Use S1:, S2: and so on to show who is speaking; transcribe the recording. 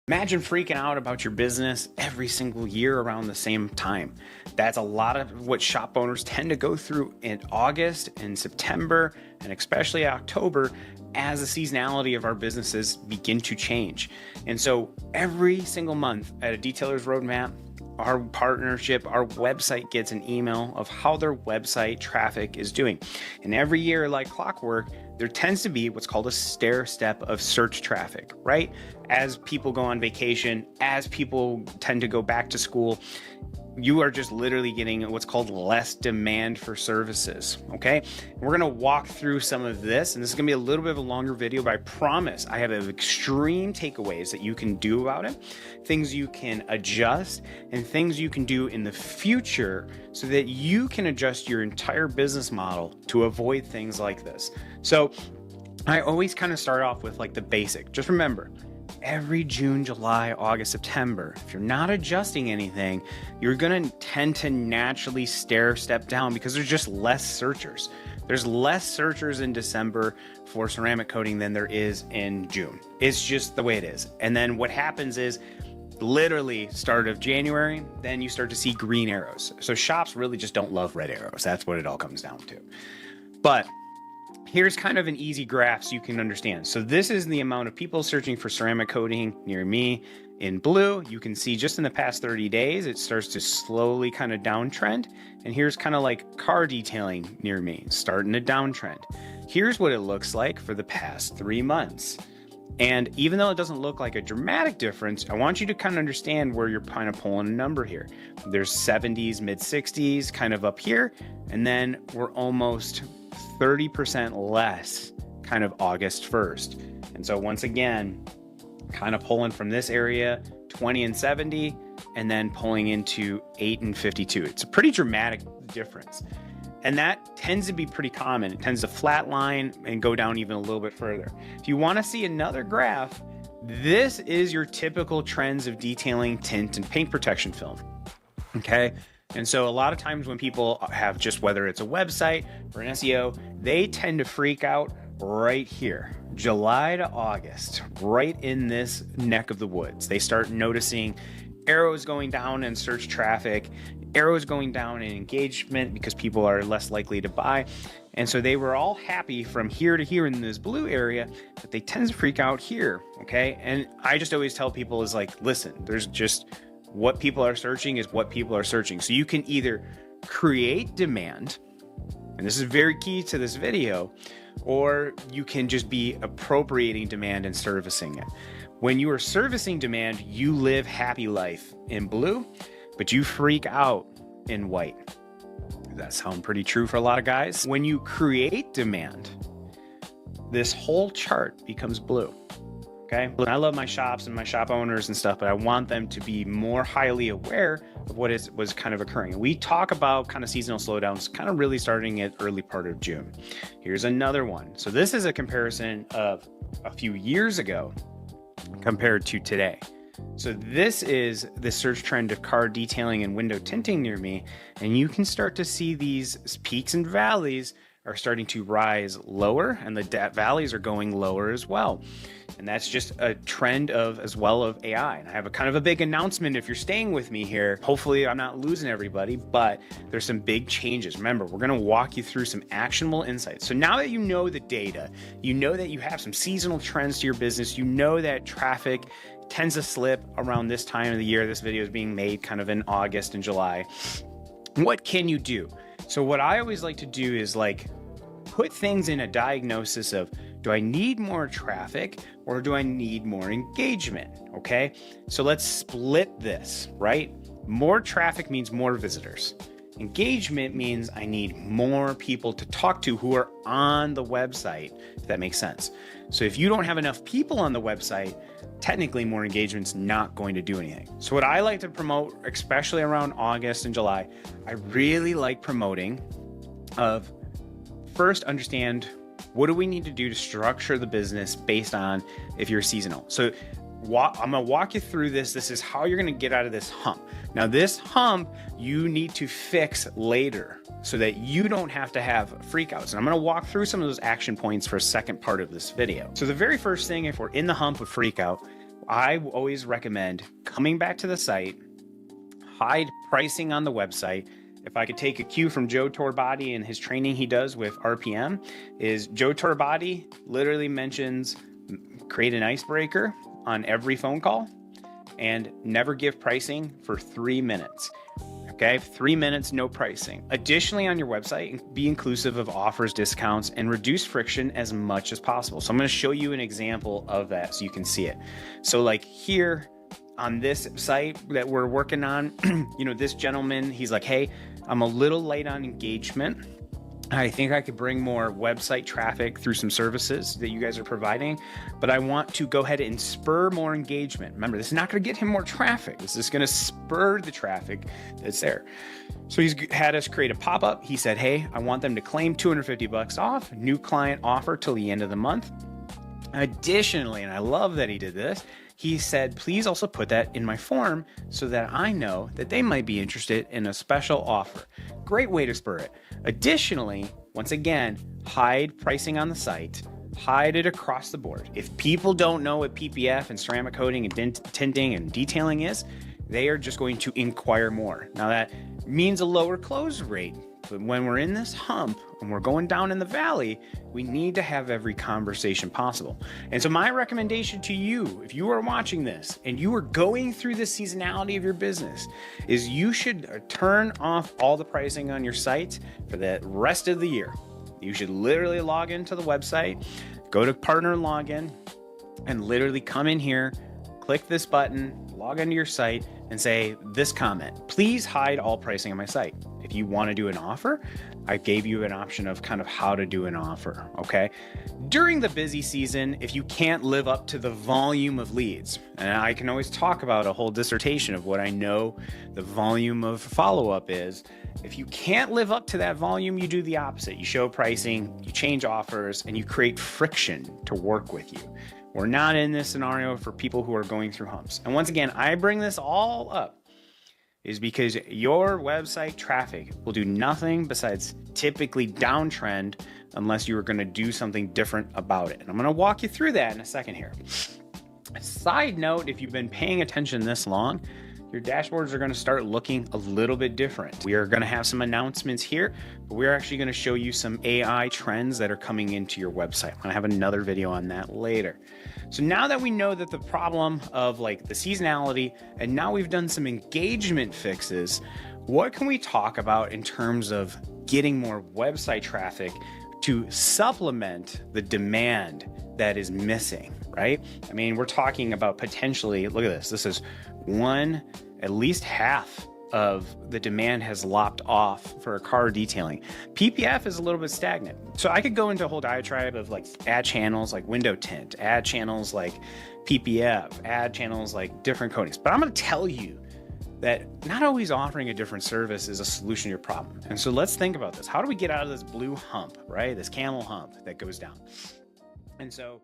S1: Imagine freaking out about your business every single year around the same time. That's a lot of what shop owners tend to go through in August and September, and especially October, as the seasonality of our businesses begin to change. And so every single month at a Detailer's Roadmap, our partnership, our website gets an email of how their website traffic is doing. And every year, like clockwork, there tends to be what's called a stair step of search traffic, right? As people go on vacation, as people tend to go back to school, you are just literally getting what's called less demand for services, okay? We're gonna walk through some of this, and this is gonna be a little bit of a longer video, but I promise I have extreme takeaways that you can do about it, things you can adjust, and things you can do in the future so that you can adjust your entire business model to avoid things like this. So I always kind of start off with like the basic. Just remember, every June, July, August, September, if you're not adjusting anything, you're going to tend to naturally stair step down because there's just less searchers. There's less searchers in December for ceramic coating than there is in June. It's just the way it is. And then what happens is literally start of January, then you start to see green arrows. So shops really just don't love red arrows. That's what it all comes down to. But here's kind of an easy graph so you can understand. So this is the amount of people searching for ceramic coating near me. In blue, you can see just in the past 30 days, it starts to slowly kind of downtrend. And here's kind of like car detailing near me, starting to downtrend. Here's what it looks like for the past 3 months. And even though it doesn't look like a dramatic difference, I want you to kind of understand where you're kind of pulling a number here. There's 70s, mid 60s kind of up here. And then we're almost 30% less kind of August 1st. And so once again, kind of pulling from this area, 20 and 70, and then pulling into 8 and 52. It's a pretty dramatic difference. And that tends to be pretty common. It tends to flatline and go down even a little bit further. If you want to see another graph, this is your typical trends of detailing tint and paint protection film. Okay. And so a lot of times when people have just, whether it's a website or an SEO, they tend to freak out right here, July to August, right in this neck of the woods. They start noticing arrows going down in search traffic, arrows going down in engagement because people are less likely to buy. And so they were all happy from here to here in this blue area, but they tend to freak out here. Okay. And I just always tell people is like, listen, there's just what people are searching is what people are searching. So you can either create demand, and this is very key to this video, or you can just be appropriating demand and servicing it. When you are servicing demand, you live happy life in blue, but you freak out in white. Does that sound pretty true for a lot of guys? When you create demand, this whole chart becomes blue. Okay. I love my shops and my shop owners and stuff, but I want them to be more highly aware of what was kind of occurring. We talk about kind of seasonal slowdowns kind of really starting at early part of June. Here's another one. So this is a comparison of a few years ago compared to today. So this is the search trend of car detailing and window tinting near me. And you can start to see these peaks and valleys are starting to rise lower, and the valleys are going lower as well. And that's just a trend of as well of AI. And I have a kind of a big announcement if you're staying with me here. Hopefully I'm not losing everybody, but there's some big changes. Remember, we're going to walk you through some actionable insights. So now that you know the data, you know that you have some seasonal trends to your business, you know that traffic tends to slip around this time of the year. This video is being made kind of in August and July. What can you do? So what I always like to do is like put things in a diagnosis of, do I need more traffic or do I need more engagement? Okay, so let's split this, right? More traffic means more visitors. Engagement means I need more people to talk to who are on the website, if that makes sense. So if you don't have enough people on the website, technically more engagement's not going to do anything. So what I like to promote, especially around August and July, I really like promoting of first understand what do we need to do to structure the business based on if you're seasonal. So I'm gonna walk you through this. This is how you're gonna get out of this hump. Now this hump you need to fix later so that you don't have to have freakouts. And I'm gonna walk through some of those action points for a second part of this video. So the very first thing, if we're in the hump of freakout, I always recommend coming back to the site, hide pricing on the website. If I could take a cue from Joe Torbati and his training he does with RPM, is Joe Torbati literally mentions create an icebreaker on every phone call and never give pricing for 3 minutes. Okay, 3 minutes, no pricing. Additionally, on your website, be inclusive of offers, discounts, and reduce friction as much as possible. So I'm going to show you an example of that so you can see it. So like here on this site that we're working on, this gentleman, he's like, hey, I'm a little late on engagement. I think I could bring more website traffic through some services that you guys are providing, but I want to go ahead and spur more engagement. Remember, this is not going to get him more traffic. This is going to spur the traffic that's there. So he's had us create a pop-up. He said, hey, I want them to claim $250 off, new client offer till the end of the month. Additionally, and I love that he did this, he said, please also put that in my form so that I know that they might be interested in a special offer. Great way to spur it. Additionally, once again, hide pricing on the site, hide it across the board. If people don't know what PPF and ceramic coating and tinting and detailing is, they are just going to inquire more. Now that means a lower close rate, but when we're in this hump and we're going down in the valley, we need to have every conversation possible. And so my recommendation to you, if you are watching this and you are going through the seasonality of your business, is you should turn off all the pricing on your site for the rest of the year. You should literally log into the website, go to partner login, and literally come in here, click this button, log into your site, and say this comment, please hide all pricing on my site. If you want to do an offer, I gave you an option of kind of how to do an offer, okay? During the busy season, if you can't live up to the volume of leads, and I can always talk about a whole dissertation of what I know the volume of follow-up is. If you can't live up to that volume, you do the opposite. You show pricing, you change offers, and you create friction to work with you. We're not in this scenario for people who are going through humps. And once again, I bring this all up is because your website traffic will do nothing besides typically downtrend unless you are going to do something different about it. And I'm going to walk you through that in a second here. Side note, if you've been paying attention this long, your dashboards are going to start looking a little bit different. We are going to have some announcements here, but we're actually going to show you some AI trends that are coming into your website. I'm going to have another video on that later. So now that we know that the problem of like the seasonality, and now we've done some engagement fixes, what can we talk about in terms of getting more website traffic to supplement the demand that is missing, right? I mean, we're talking about potentially, look at this. This is at least half of the demand has lopped off for car detailing. PPF is a little bit stagnant. So I could go into a whole diatribe of like ad channels like window tint, ad channels like PPF, ad channels like different coatings. But I'm going to tell you that not always offering a different service is a solution to your problem. And so let's think about this. How do we get out of this blue hump, right? This camel hump that goes down. And so